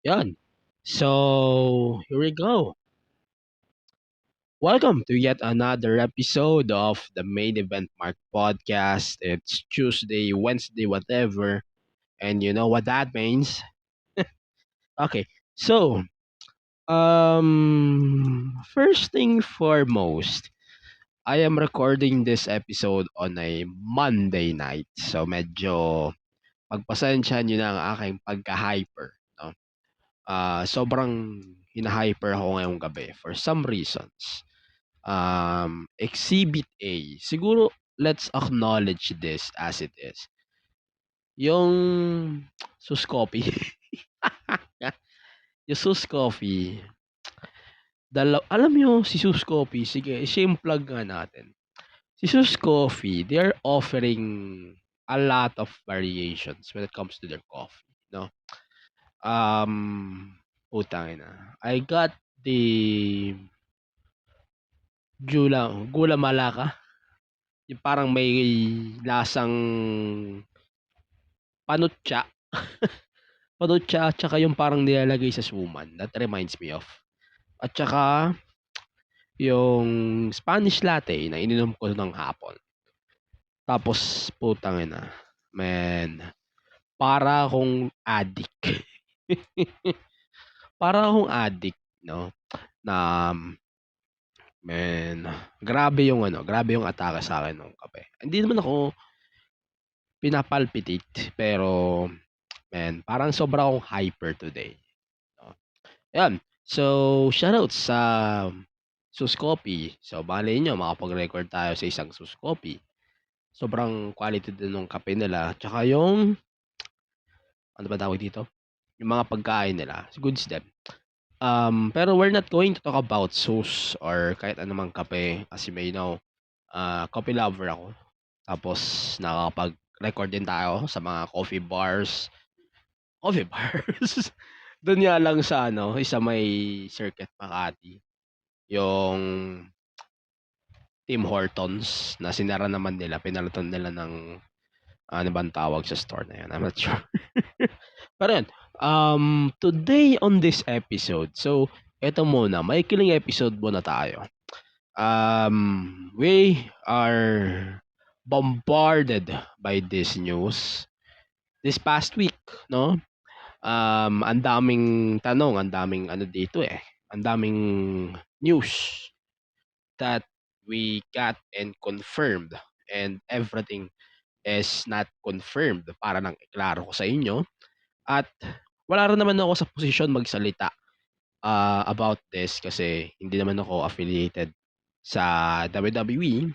Yan. So, here we go. Welcome to yet another episode of the Main Event Mark podcast. It's Tuesday, Wednesday, whatever. And you know what that means? Okay. So, first thing foremost, I am recording this episode on a Monday night. So, medyo pagpasensya nyo na ang aking pagka-hyper. No? Sobrang hina-hyper ako ngayong gabi for some reasons. Exhibit A, siguro let's acknowledge this as it is. Yung Sus Coffee, yung Sus Coffee, alam nyo si Sus Coffee, sige, siya yung plug nga natin. Si Sus Coffee, they're offering a lot of variations when it comes to their coffee, no? Putang ina. I got the Gula Malaka. Yung parang may lasang panutsa. Panutsa at saka yung parang nilalagay sa suman. That reminds me of. At saka yung Spanish latte na ininom ko ng hapon. Tapos putang ina. Man, para akong addict. Para akong addict, no? Na man, grabe yung atake sa akin ng kape. Hindi naman ako pinapalpitate, pero man, parang sobra akong hyper today. No? Ayan. So, shoutouts sa Suscopy. So, bali nyo, makapag-record tayo sa isang Suscopy. Sobrang quality din ng kape nila. Tsaka yung, ano ba tawag dito? Yung mga pagkain nila. Goods din. Pero we're not going to talk about sauce or kahit anumang kape. As you may know, coffee lover ako. Tapos, nakakapag-record din tayo sa mga coffee bars. Coffee bars? Doon nga lang sa isa may Circuit Makati. Yung Tim Hortons na sinara naman nila, pinalitan nila ng ano bang tawag sa store na yun? I'm not sure. Pero yun, today on this episode, so eto muna, may kiling episode muna tayo. We are bombarded by this news this past week, no? Ang daming tanong, ang daming ano dito eh. Ang daming news that we got and confirmed, and everything is not confirmed para lang iklaro ko sa inyo. At wala rin naman ako sa posisyon magsalita about this kasi hindi naman ako affiliated sa WWE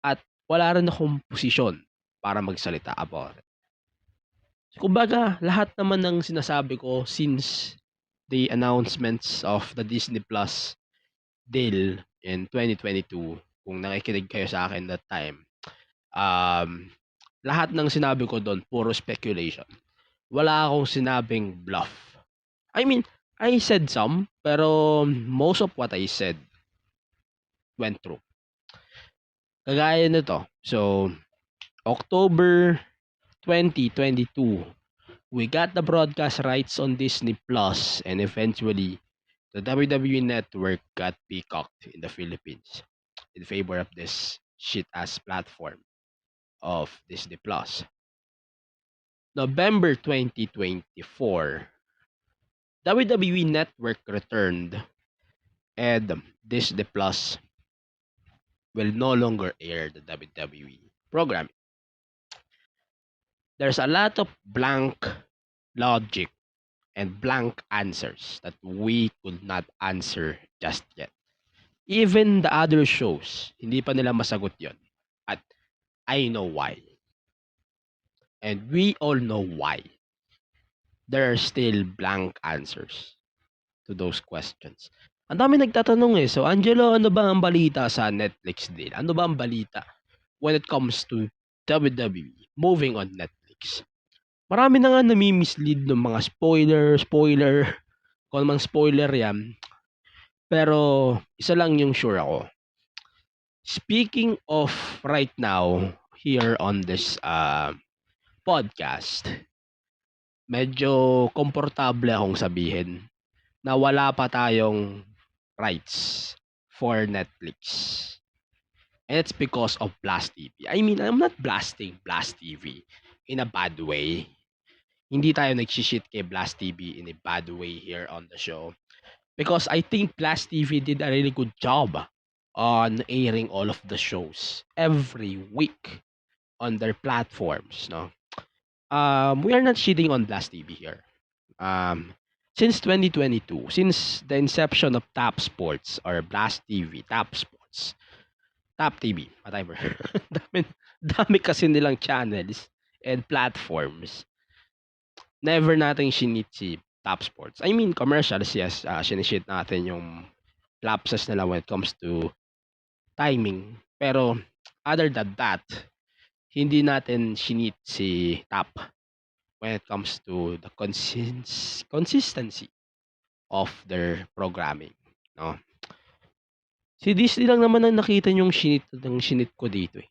at wala rin akong posisyon para magsalita about it. Kumbaga, lahat naman ng sinasabi ko since the announcements of the Disney Plus deal in 2022, kung nakikinig kayo sa akin that time, lahat ng sinabi ko doon, puro speculation. Wala akong sinabing bluff. I mean, I said some, pero most of what I said went through. Kagaya nito. So, October 2022, we got the broadcast rights on Disney Plus, and eventually the WWE Network got peacocked in the Philippines in favor of this shit-ass platform of Disney Plus. November 2024, WWE Network returned, and Disney Plus will no longer air the WWE program. There's a lot of blank logic and blank answers that we could not answer just yet. Even the other shows, hindi pa nila masagot yon. At I know why. And we all know why. There are still blank answers to those questions. Ang dami nagtatanong eh. So, Angelo, ano ba ang balita sa Netflix deal? Ano ba ang balita when it comes to WWE moving on Netflix? Marami na nga nami-mislead ng mga spoiler. Kung mang spoiler yan. Pero, isa lang yung sure ako. Speaking of right now, here on this podcast, medyo komportable akong sabihin na wala pa tayong rights for Netflix. And it's because of Blast TV. I mean, I'm not blasting Blast TV in a bad way. Hindi tayo nag-shit kay Blast TV in a bad way here on the show. Because I think Blast TV did a really good job on airing all of the shows every week on their platforms, no? We are not shitting on Blast TV here. Since 2022, since the inception of Tap Sports or Blast TV, Tap Sports, Tap TV, whatever. dami kasi nilang channels and platforms. Never natin shinit si Tap Sports. I mean, commercials, yes, sinishit natin yung lapses nila when it comes to timing. Pero, other than that, hindi natin shinit si Tap when it comes to the consistency of their programming. No? Si Disney lang naman ang nakita yung shinit ko dito eh.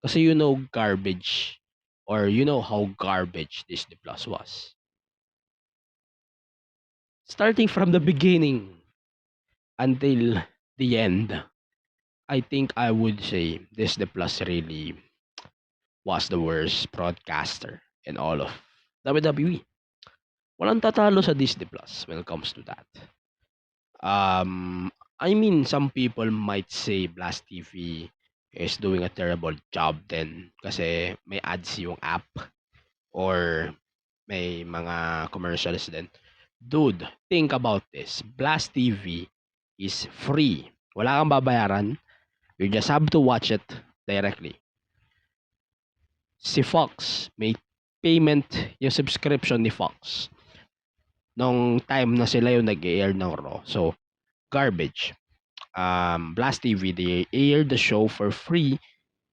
Kasi you know garbage or you know how garbage Disney Plus was. Starting from the beginning until the end, I think I would say Disney Plus really was the worst broadcaster in all of WWE. Walang tatalo sa Disney Plus when it comes to that. I mean, some people might say Blast TV is doing a terrible job then kasi may ads yung app or may mga commercials din. Dude, think about this. Blast TV is free. Wala kang babayaran. You just have to watch it directly. Si Fox, may payment yung subscription ni Fox nung time na sila yung nag-air ng Raw. So, garbage. Blast TV, they air the show for free.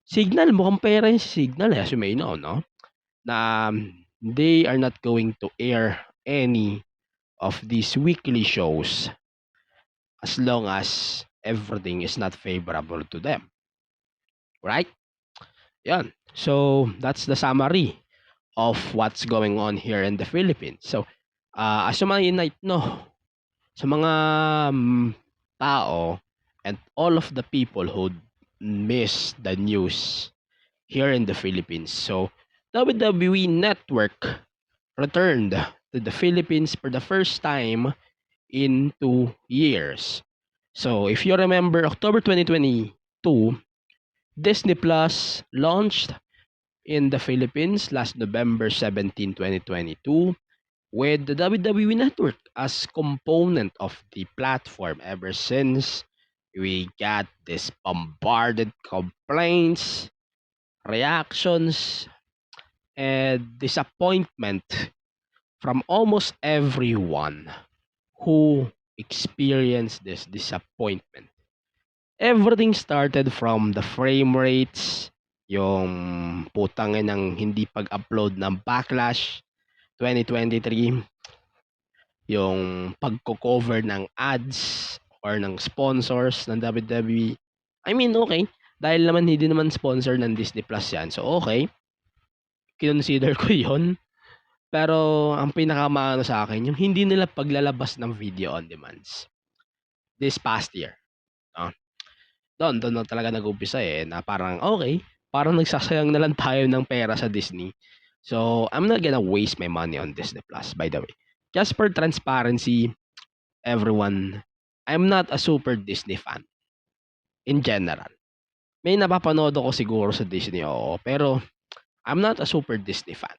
Signal, mukhang pera yung Signal, as you may know, no? Na they are not going to air any of these weekly shows as long as everything is not favorable to them. Right? Yan. So, that's the summary of what's going on here in the Philippines. So, as you might know, sa mga tao and all of the people who miss the news here in the Philippines. So, WWE Network returned to the Philippines for the first time in 2 years. So, if you remember, October 2022, Disney Plus launched in the Philippines last November 17, 2022 with the WWE Network as component of the platform. Ever since, we got this bombarded complaints, reactions, and disappointment from almost everyone who experienced this disappointment. Everything started from the frame rates, yung putangin ng hindi pag-upload ng Backlash 2023, yung pagko-cover ng ads or ng sponsors ng WWE. I mean, okay, dahil naman hindi naman sponsor ng Disney Plus yan. So, okay, kinonsider ko yon. Pero, ang pinakamaano sa akin, yung hindi nila paglalabas ng video on demands this past year. No? Doon na talaga nag-umpisa eh, na parang, okay, parang nagsasayang na lang tayo ng pera sa Disney. So, I'm not gonna waste my money on Disney Plus, by the way. Just for transparency, everyone, I'm not a super Disney fan. In general. May napapanood ako siguro sa Disney, oo. Pero, I'm not a super Disney fan.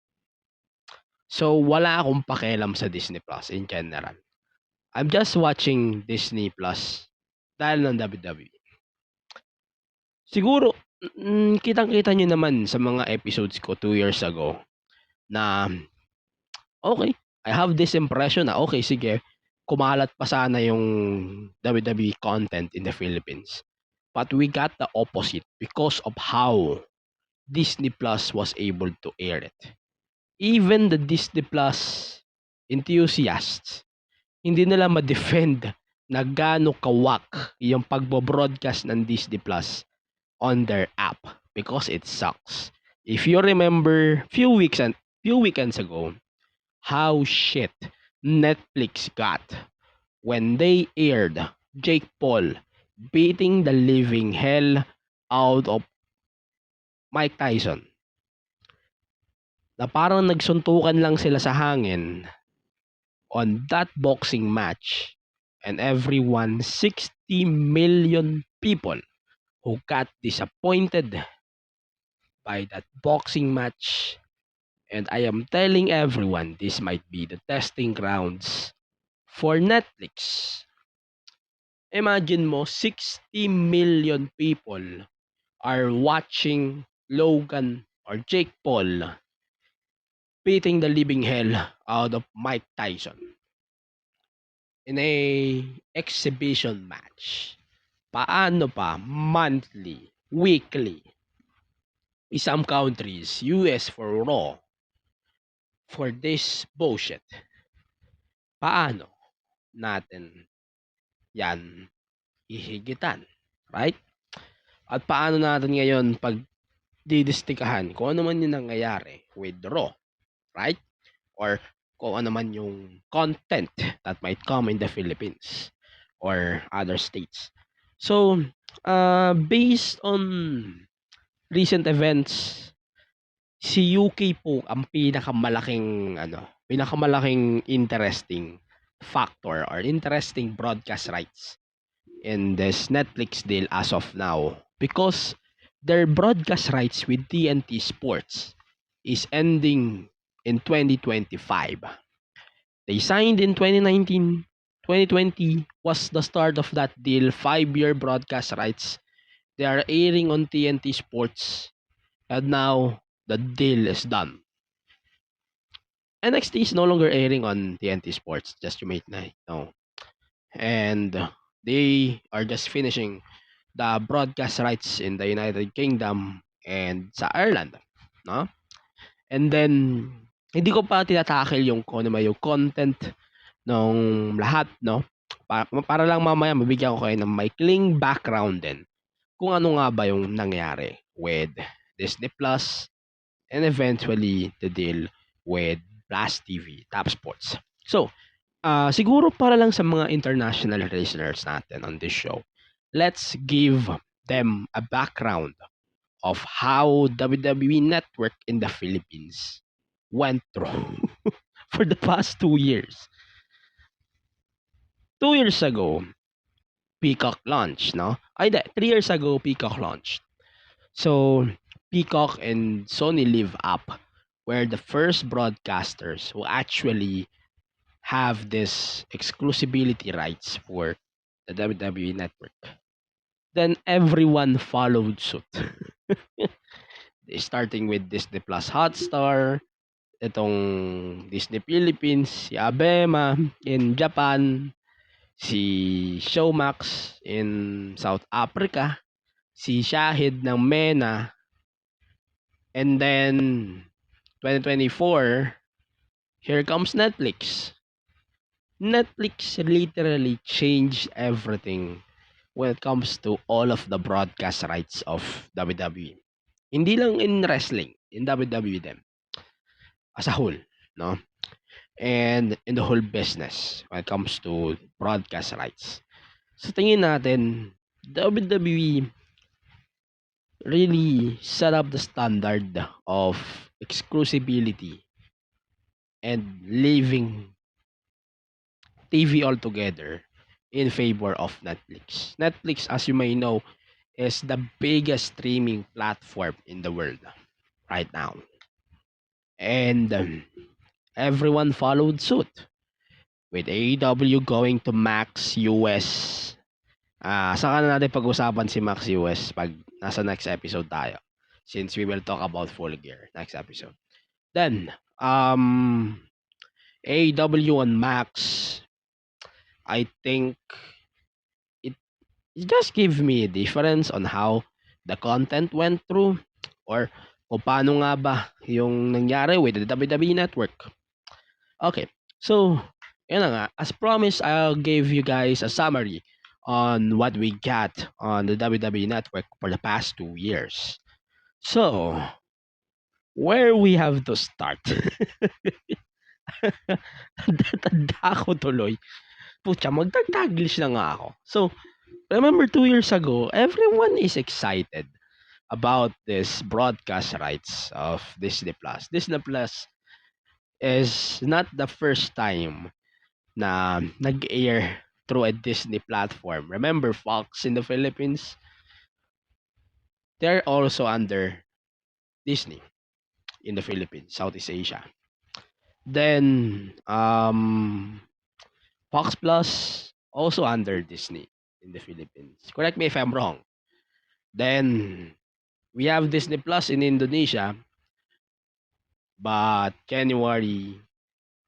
So, wala akong pakialam sa Disney Plus in general. I'm just watching Disney Plus dahil ng WWE. Siguro, kitang-kita nyo naman sa mga episodes ko 2 years ago na, okay, I have this impression na, okay, sige, kumalat pa sana yung WWE content in the Philippines. But we got the opposite because of how Disney Plus was able to air it. Even the Disney Plus enthusiasts, hindi nila ma-defend na gaano kawak yung pagbo-broadcast ng Disney Plus on their app because it sucks. If you remember few weekends ago, how shit Netflix got when they aired Jake Paul beating the living hell out of Mike Tyson. Na parang nagsuntukan lang sila sa hangin on that boxing match, and everyone, 60 million people who got disappointed by that boxing match. And I am telling everyone, this might be the testing grounds for Netflix. Imagine mo, 60 million people are watching Logan or Jake Paul beating the living hell out of Mike Tyson in a exhibition match. Paano pa monthly, weekly? In some countries, US for Raw, for this bullshit. Paano natin yan hihigitan, right? At paano natin ngayon pag didistikahan kung ano man yung nangyayari with Raw, right? Or kung ano man yung content that might come in the Philippines or other states. So, based on recent events, si UK po ang pinakamalaking interesting factor or interesting broadcast rights in this Netflix deal as of now, because their broadcast rights with TNT Sports is ending in 2025. They signed in 2019. 2020 was the start of that deal, 5-year broadcast rights. They are airing on TNT Sports, and now the deal is done. NXT is no longer airing on TNT Sports, just you may know. And they are just finishing the broadcast rights in the United Kingdom and sa Ireland, no? And then hindi ko pa tinatakil yung kung ano yung content ng lahat, no? Para lang mamaya mabigyan ko kayo ng maikling background din kung ano nga ba yung nangyari with Disney Plus and eventually the deal with Blast TV, Top Sports. So, siguro para lang sa mga international listeners natin on this show, let's give them a background of how WWE Network in the Philippines went through for the past 2 years. 2 years ago, Peacock launched, no? 3 years ago, Peacock launched. So, Peacock and Sony Live Up were the first broadcasters who actually have this exclusivity rights for the WWE Network. Then everyone followed suit. Starting with Disney Plus Hotstar, itong Disney Philippines, si Abema in Japan, si Showmax in South Africa, si Shahid ng MENA, and then 2024, here comes Netflix. Netflix literally changed everything when it comes to all of the broadcast rights of WWE. Hindi lang in wrestling, in WWE din. As a whole, no? And in the whole business when it comes to broadcast rights. Sa tingin natin, WWE really set up the standard of exclusivity and leaving TV altogether in favor of Netflix. Netflix, as you may know, is the biggest streaming platform in the world right now. And everyone followed suit with AEW going to Max US. Saka na natin pag-usapan si Max US pag nasa next episode tayo, since we will talk about Full Gear next episode. Then, AEW on Max, I think it just give me a difference on how the content went through, or kung paano nga ba yung nangyari with the WWE Network. Okay, so yun na nga. As promised, I'll give you guys a summary on what we got on the WWE Network for the past 2 years. So, where we have to start? Tanda ako tuloy. Putya, magtag-Taglish na nga ako. So, remember 2 years ago, everyone is excited about this broadcast rights of Disney Plus. Disney Plus is not the first time na nag-air through a Disney platform. Remember Fox in the Philippines? They're also under Disney in the Philippines, Southeast Asia. Then Fox Plus also under Disney in the Philippines. Correct me if I'm wrong. Then we have Disney Plus in Indonesia, but January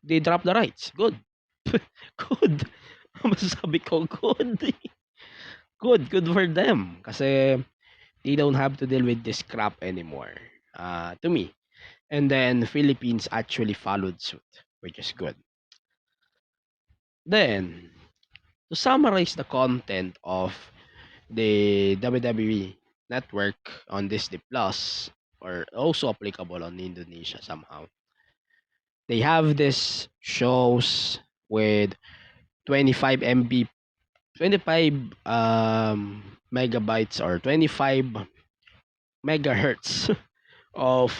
they drop the rights. Good. Good. Masasabi ko good. Good for them kasi they don't have to deal with this crap anymore. To me. And then Philippines actually followed suit, which is good. Then, to summarize the content of the WWE network on Disney Plus, or also applicable on Indonesia somehow, they have this shows with 25 MB, 25 megabytes or 25 megahertz of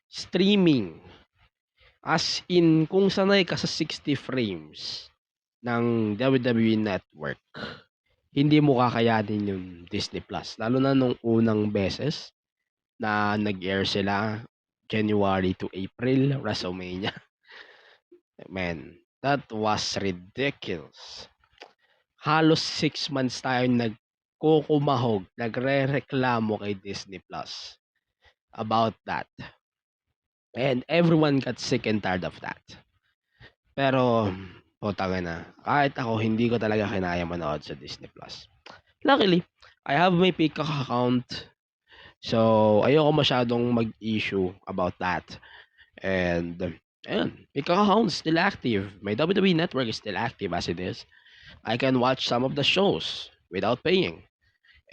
streaming. As in, kung sanay ka sa 60 frames ng WWE Network, hindi mo kakayanin yung Disney Plus. Lalo na nung unang beses na nag-air sila, January to April, WrestleMania. Man, that was ridiculous. Halos 6 months tayo nagkukumahog, nagre-reklamo kay Disney Plus about that. And everyone got sick and tired of that. Pero, putang ina, kahit ako, hindi ko talaga kinaya manood sa Disney Plus. Luckily, I have my Peacock account. So, ayoko masyadong mag-issue about that. And, ayun, Peacock account is still active. My WWE network is still active as it is. I can watch some of the shows without paying.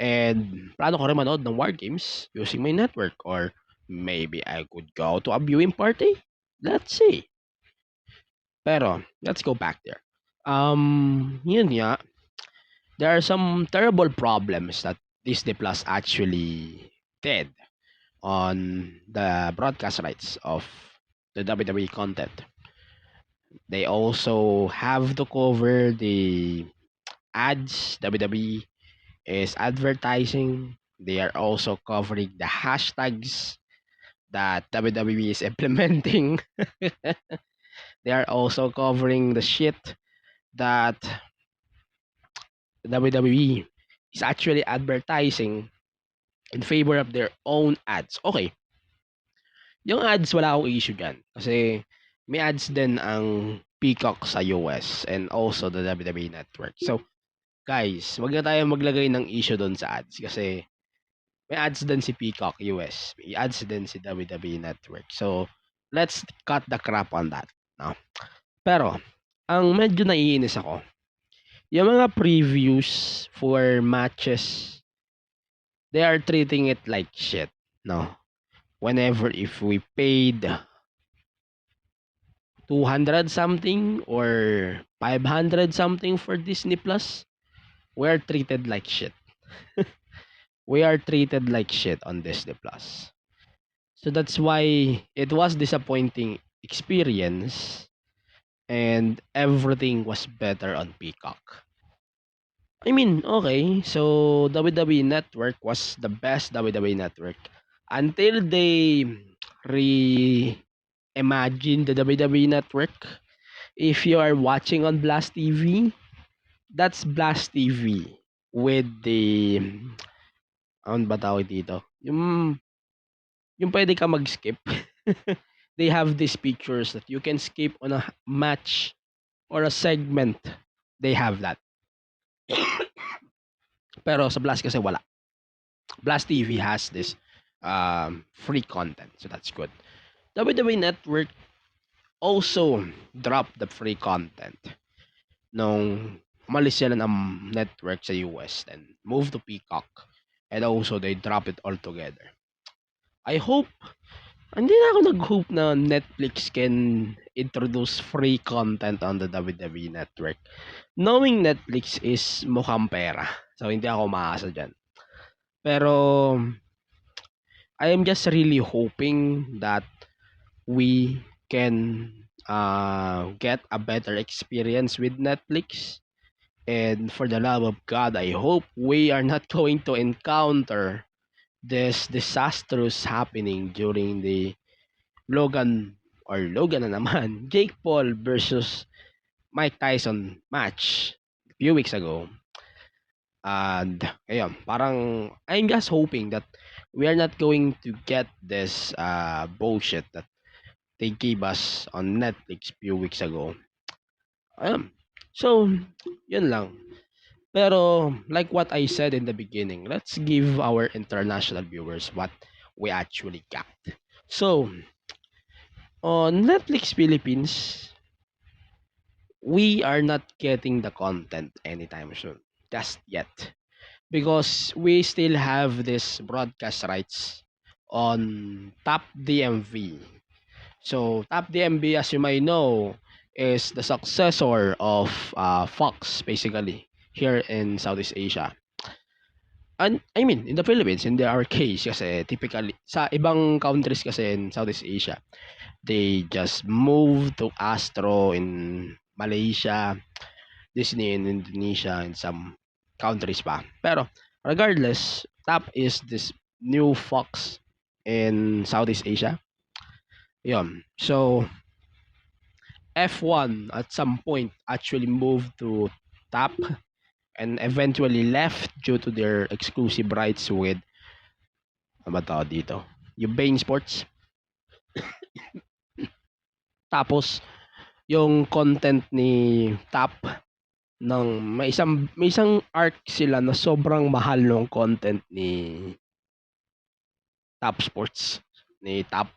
And, plano ko rin manood ng War Games using my network. Or, maybe I could go to a viewing party? Let's see. Pero, let's go back there. Yun nga, there are some terrible problems that Disney Plus actually did on the broadcast rights of the WWE content. They also have to cover the ads WWE is advertising. They are also covering the hashtags that WWE is implementing. They are also covering the shit that WWE is actually advertising in favor of their own ads. Okay, yung ads wala akong issue dyan. Kasi may ads din ang Peacock sa US and also the WWE Network. So, guys, wag na tayo maglagay ng issue doon sa ads kasi may ads din si Peacock US. May ads din si WWE Network. So, let's cut the crap on that. No? Pero, ang medyo naiinis ako, yung mga previews for matches, they are treating it like shit. No? Whenever if we paid 200 something or 500 something for Disney Plus, we are treated like shit. We are treated like shit on Disney Plus. So that's why it was disappointing experience and everything was better on Peacock. I mean, okay, so WWE Network was the best WWE Network until they reimagine the WWE Network. If you are watching on Blast TV, that's Blast TV with the ano ba tawag dito? Yung pwede ka mag-skip. They have these pictures that you can skip on a match or a segment. They have that. Pero sa Blast kasi wala. Blast TV has this free content. So that's good. WWE Network also dropped the free content nung umalis sila ng network sa US and moved to Peacock. And also they drop it all together. I hope Hindi na ako nag-hope na Netflix can introduce free content on the WWE Network. Knowing Netflix is mukhang pera. So, hindi ako maasa dyan. Pero, I am just really hoping that we can get a better experience with Netflix. And for the love of God, I hope we are not going to encounter this disastrous happening during the Logan na naman, Jake Paul versus Mike Tyson match a few weeks ago. And ayun, parang I'm just hoping that we are not going to get this bullshit that they gave us on Netflix few weeks ago. Ayun. So, yun lang. Pero like what I said in the beginning, let's give our international viewers what we actually got. So, on Netflix Philippines, we are not getting the content anytime soon. Just yet. Because we still have this broadcast rights on Top DMV. So, Top DMV, as you might know, is the successor of Fox, basically, here in Southeast Asia. And I mean, in the Philippines, in our case, kasi typically, sa ibang countries kasi in Southeast Asia, they just move to Astro in Malaysia, Disney in Indonesia, and some countries pa. Pero, regardless, Top is this new Fox in Southeast Asia. Yun. So, F1 at some point actually moved to Top and eventually left due to their exclusive rights with ano ba tawag dito? Yung Bein Sports. Tapos yung content ni Top ng may isang arc sila na sobrang mahal ng content ni Top Sports ni Top.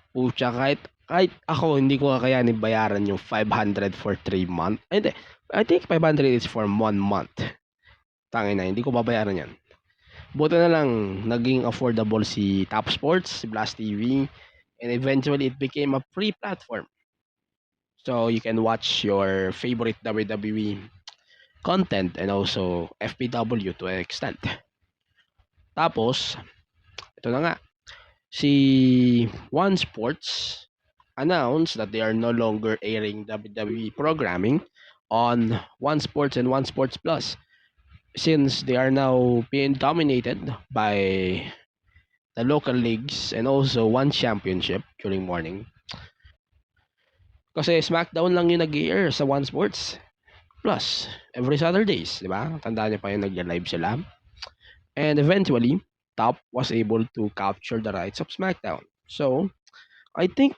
Pucha, kahit ako hindi ko kakayanin bayaran yung 500 for 3 month. Ay, hindi. I think 500 is for 1 month. Tangina, hindi ko babayaran yan. Buti na lang naging affordable si Top Sports, si Blast TV, and eventually it became a free platform. So you can watch your favorite WWE content and also FPW to an extent. Tapos, ito na nga, si One Sports announced that they are no longer airing WWE programming on One Sports and One Sports Plus since they are now being dominated by the local leagues and also one championship during morning. Kasi SmackDown lang yung nag-air sa One Sports Plus every Saturdays, di ba? Tandaan niyo pa yung nag-live sila. And eventually, Top was able to capture the rights of SmackDown. So, I think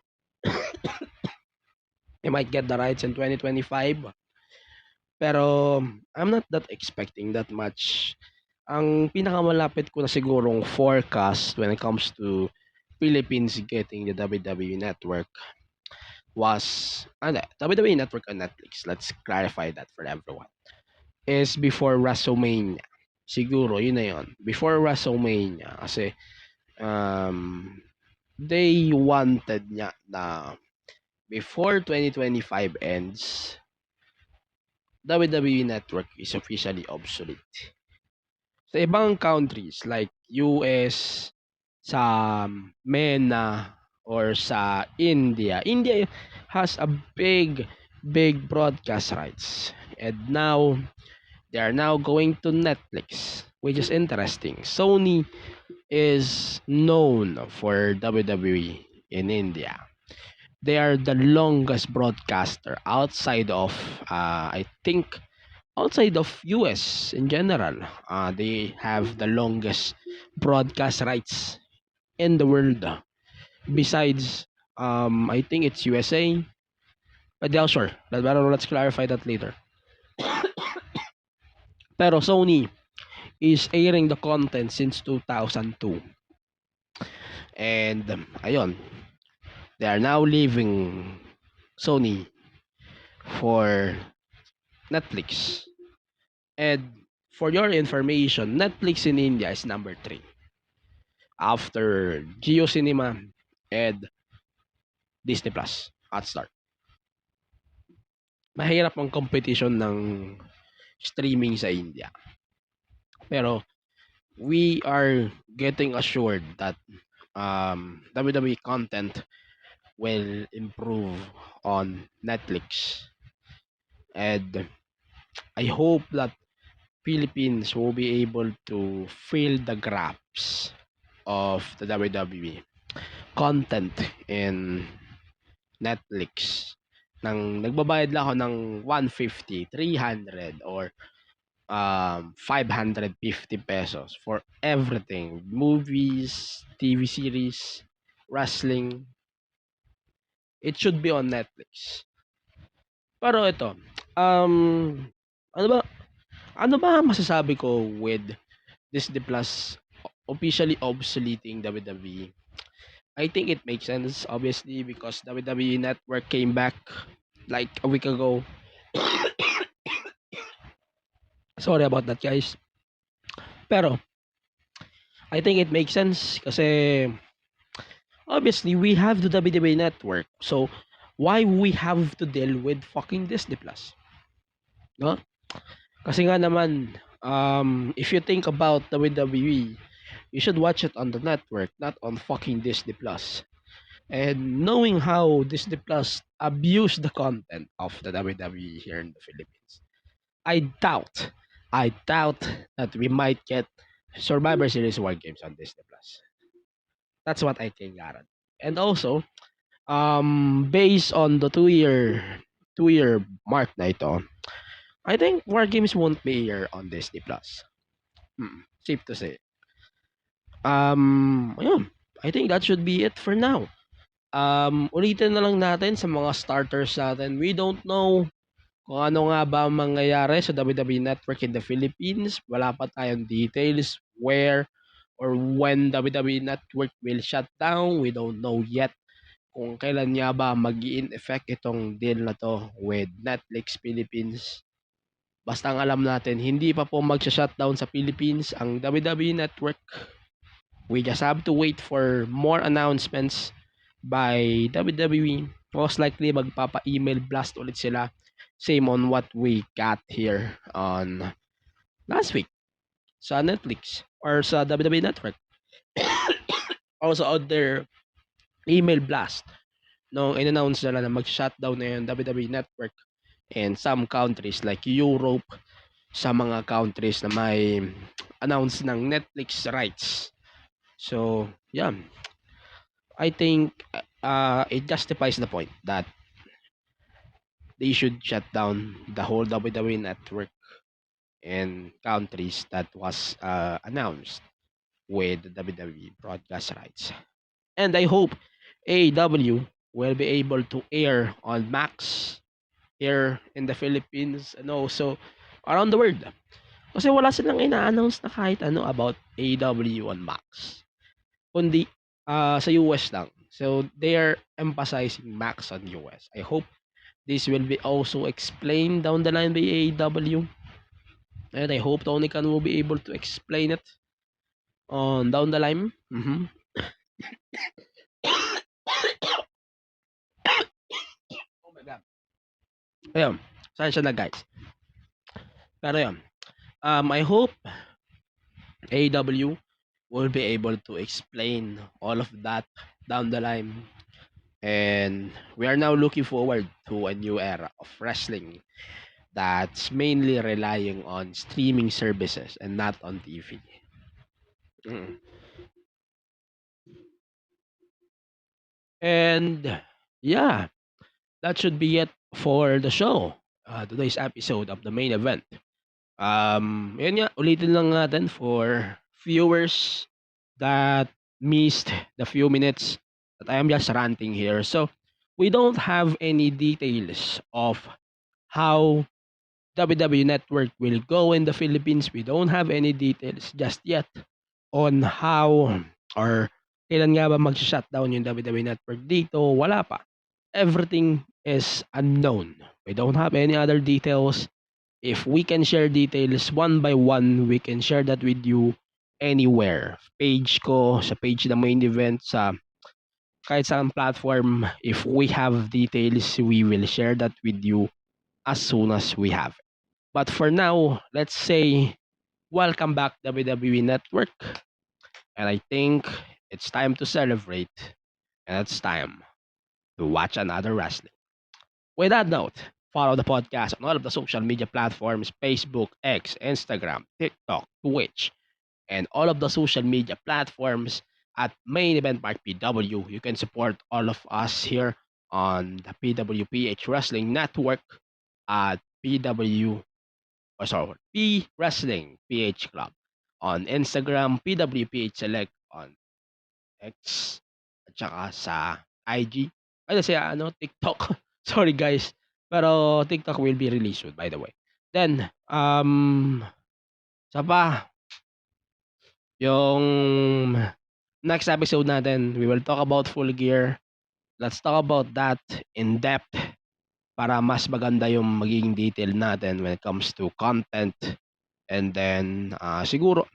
they might get the rights in 2025. Pero, I'm not that expecting that much. Ang pinakamalapit ko na sigurong forecast when it comes to Philippines getting the WWE Network was, WWE Network on Netflix. Let's clarify that for everyone. Is before WrestleMania. Siguro, yun na yun. Before WrestleMania. Kasi, they wanted niya na before 2025 ends, WWE Network is officially obsolete. Sa ibang countries like US, sa MENA, or sa India, India has a big broadcast rights. And now, they are now going to Netflix, which is interesting. Sony is known for WWE in India. They are the longest broadcaster outside of, I think, outside of US in general. They have the longest broadcast rights in the world. Besides, I think it's USA. But yeah, sure. Let's clarify that later. Pero Sony is airing the content since 2002. And ayun, they are now leaving Sony for Netflix. And for your information, Netflix in India is number 3 after Jio Cinema and Disney Plus Hotstar. Mahirap ang competition ng streaming sa India. Pero we are getting assured that WWE content will improve on Netflix. And I hope that Philippines will be able to fill the gaps of the WWE content in Netflix. Nang nagbabayad lang ako ng 150, 300 or 550 pesos for everything. Movies, TV series, wrestling. It should be on Netflix. Pero ito, ano ba ano ba masasabi ko with Disney Plus officially obsoleting WWE? I think it makes sense, obviously, because WWE Network came back like a week ago. Sorry about that, guys. Pero, I think it makes sense kasi obviously we have the WWE Network. So, why we have to deal with fucking Disney Plus? No? Kasi nga naman, if you think about WWE, you should watch it on the network, not on fucking Disney Plus. And knowing how Disney Plus abuse the content of the WWE here in the Philippines, I doubt that we might get Survivor Series War Games on Disney Plus. That's what I can guarantee. And also, based on the two-year mark na ito, I think War Games won't be here on Disney Plus. Safe to say. Ayun. I think that should be it for now. Ulitin na lang natin sa mga starters natin. We don't know kung ano nga ba ang mangyayari sa WWE Network in the Philippines. Wala pa tayong details where or when WWE Network will shut down. We don't know yet kung kailan nga ba mag-in effect itong deal na to with Netflix Philippines. Basta ang alam natin, hindi pa po mag-shutdown sa Philippines ang WWE Network. We just have to wait for more announcements by WWE. Most likely, magpapa-email blast ulit sila. Same on what we got here on last week sa Netflix or sa WWE Network. Also, on their email blast, no, in-announce nila na mag-shutdown na yung WWE Network in some countries like Europe, sa mga countries na may announce ng Netflix rights. So, yeah. I think it justifies the point that they should shut down the whole WWE Network in countries that was announced with the WWE broadcast rights. And I hope AEW will be able to air on Max here in the Philippines and also around the world. Kasi wala silang ina-announce na kahit ano about AEW on Max. Kundi sa US lang. So they are emphasizing Max on US. I hope this will be also explained down the line by AEW. And I hope Tony Khan will be able to explain it on down the line. Oh my God. Ayun. Saan siya na, guys? Pero yun. I hope AEW will be able to explain all of that down the line. And we are now looking forward to a new era of wrestling that's mainly relying on streaming services and not on TV. And yeah, that should be it for the show. Today's episode of the main event. Yun nga, ulitin lang natin for viewers that missed the few minutes that I am just ranting here. So, we don't have any details of how WWE Network will go in the Philippines. We don't have any details just yet on how or kailan nga ba mag-shutdown yung WWE Network dito. Wala pa. Everything is unknown. We don't have any other details. If we can share details one by one, we can share that with you anywhere. Page ko, sa page na main event, sa kahit saan platform, if we have details, we will share that with you as soon as we have it. But for now, let's say welcome back WWE Network. And I think it's time to celebrate and it's time to watch another wrestling. With that note, follow the podcast on all of the social media platforms: Facebook, X, Instagram, TikTok, Twitch, and all of the social media platforms at Main Event Mark PW. You can support all of us here on the PWPH Wrestling Network at PW, or sorry, P Wrestling PH Club on Instagram, PWPH Select on X, at saka sa IG. Ay, sa TikTok. Sorry guys. Pero TikTok will be released soon, by the way. Then, isa pa, yung next episode natin, we will talk about Full Gear. Let's talk about that in depth para mas maganda yung magiging detail natin when it comes to content. And then, siguro,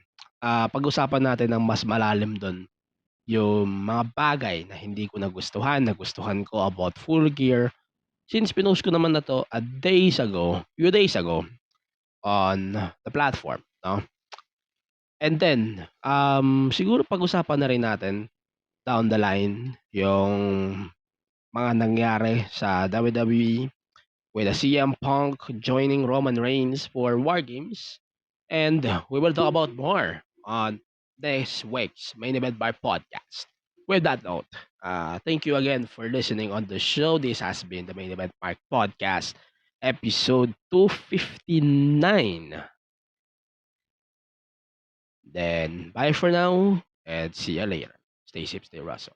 pag-usapan natin ng mas malalim dun yung mga bagay na hindi ko nagustuhan ko about Full Gear. Since pinost ko naman na to few days ago on the platform, no? And then, siguro pag-usapan na rin natin down the line yung mga nangyari sa WWE with a CM Punk joining Roman Reigns for War Games. And we will talk about more on this week's Main Event Bar podcast. With that note, thank you again for listening on the show. This has been the Main Event Park podcast, episode 259. Then, bye for now, and see you later. Stay safe, stay Russell.